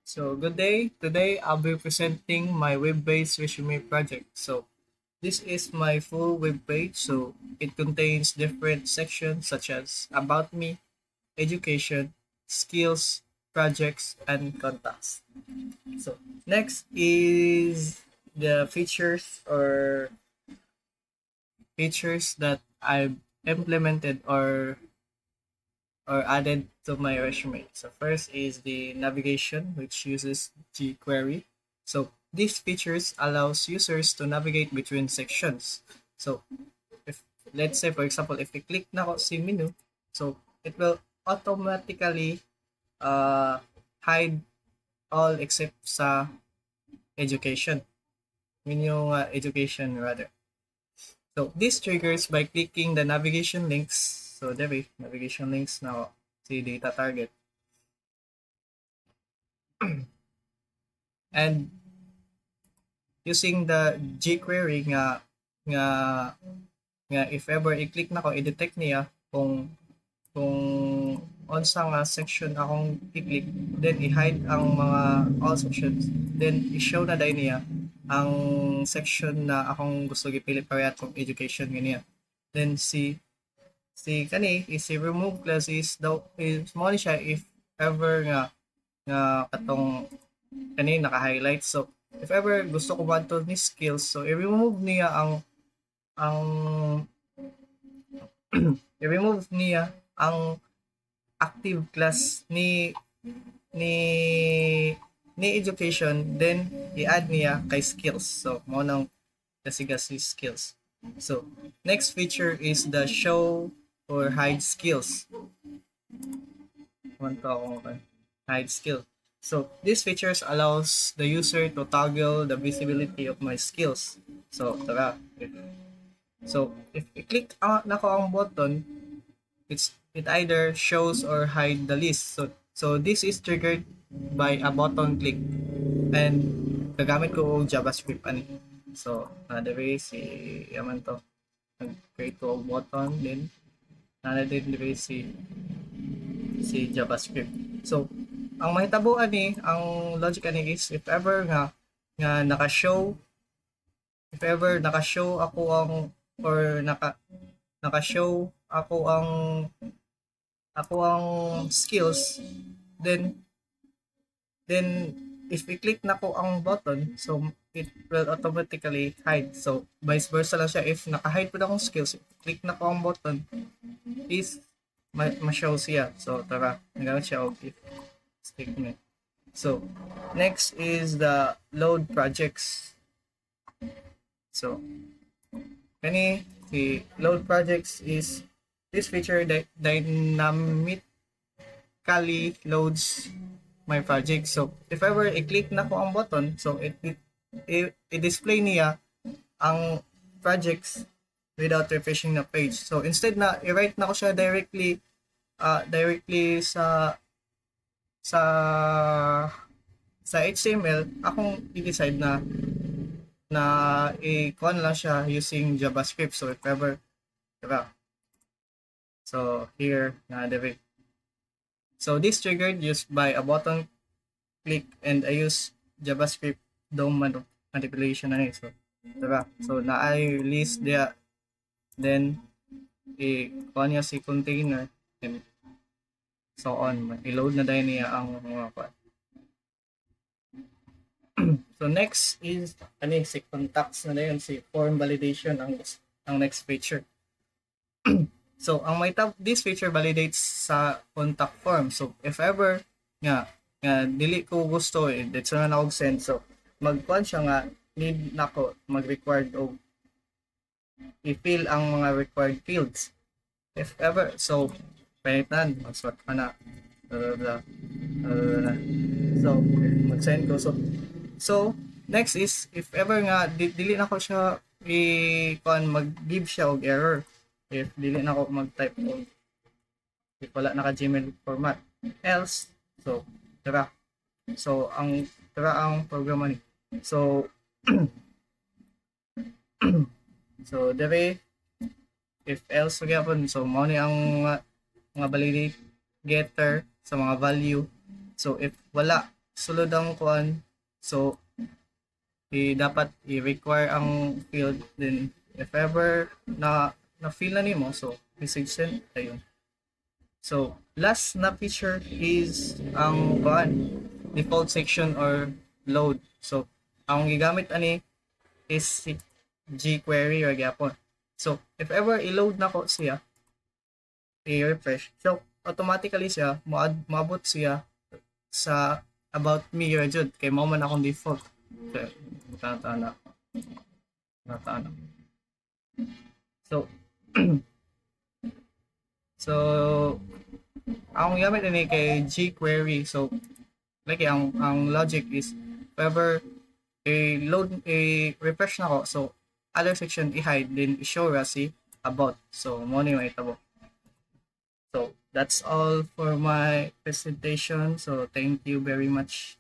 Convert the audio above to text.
So good day. Today I'll be presenting my web-based resume project. So this is my full web page. So it contains different sections such as about me, education, skills, projects, and contacts. So next is the features that I've implemented or added to my resume. So first is the navigation, which uses jQuery. So these features allows users to navigate between sections. So if let's say for example, if we click na ako si menu, so it will automatically uh, hide all except sa education. Menu education rather. So this triggers by clicking the navigation links. So there we navigation links now si data target. And using the jQuery nga nga if ever i-click na ko i-detect niya kung unsa nga section akong i-click, then i-hide ang mga all sections, then i-show na dai niya ang section na akong gusto gipilit parehas kong education ganiya. Then si kani si remove class is daw is mo ni siya if ever nga katong kani naka-highlight. So if ever gusto ko man ni skills, so i-remove niya ang i-remove niya ang active class ni ni education, then i-add niya kay skills. So mo nang kasi skills. So next feature is the show or hide skills. Want to akong hide skill. So these features allows the user to toggle the visibility of my skills. So tara, if i-click na ko ang button, it either shows or hide the list. So this is triggered by a button click, and gagamit ko og JavaScript ani. So the way si yaman to create ko og button, then din dire si JavaScript. So ang mahitabuan ni ang logic ani is if ever nga naka-show, if ever naka-show ako ang or naka-show ako ang skills, then if i-click na ko ang button, so it will automatically hide. So vice versa lang siya, if naka-hide po na akong skills, if click na ko ang button is ma-show siya. So tara, nagamit siya og if statement. So next is the load projects. So kani si load projects is this feature that dynamically loads my project. So if ever i-click na ko ang button, so i-display niya ang projects without refreshing the page. So instead na i-write na ko siya directly sa sa HTML, akong i-decide na i-con lang siya using JavaScript. So if ever, diba? So here na direct. So this triggered used by a button click, and I use JavaScript DOM manipulation na so diba? So na I release the then i-con niya si container and so on. I-load na dahil niya ang mga so next is si contacts na dayon, si form validation ang next feature. So ang this feature validates sa contact form. So if ever nga dili ko gusto that's na ako send, so magkuan siya nga need nako mag-required og i-fill ang mga required fields. If ever, so palitan magswat ka na so mag-send ko. So next is if ever nga dili na ko siya mag-give siya og error if dili na ko mag-type og if wala naka Gmail format else. So tara, ang programa ni so so dere if else gyapon, so mao ni ang mga validate getter sa mga value. So if wala sulod ang kuan, so dapat i-require ang field, then if ever na feel na nimo, so message send ayun. So last na feature is ang kuan, default section or load. So ang gigamit ani is si jQuery or gyapon. So if ever i-load na ko siya, i-refresh, so automatically siya moabot siya sa about me ra jud kay mao man akong default. Okay, tana tana. So so ang gamit ni kay jQuery. So like ang logic is if ever i-load i-refresh na ko, so other section i-hide, then i-show ra si about. So mo ni mahitabo. So that's all for my presentation. So thank you very much.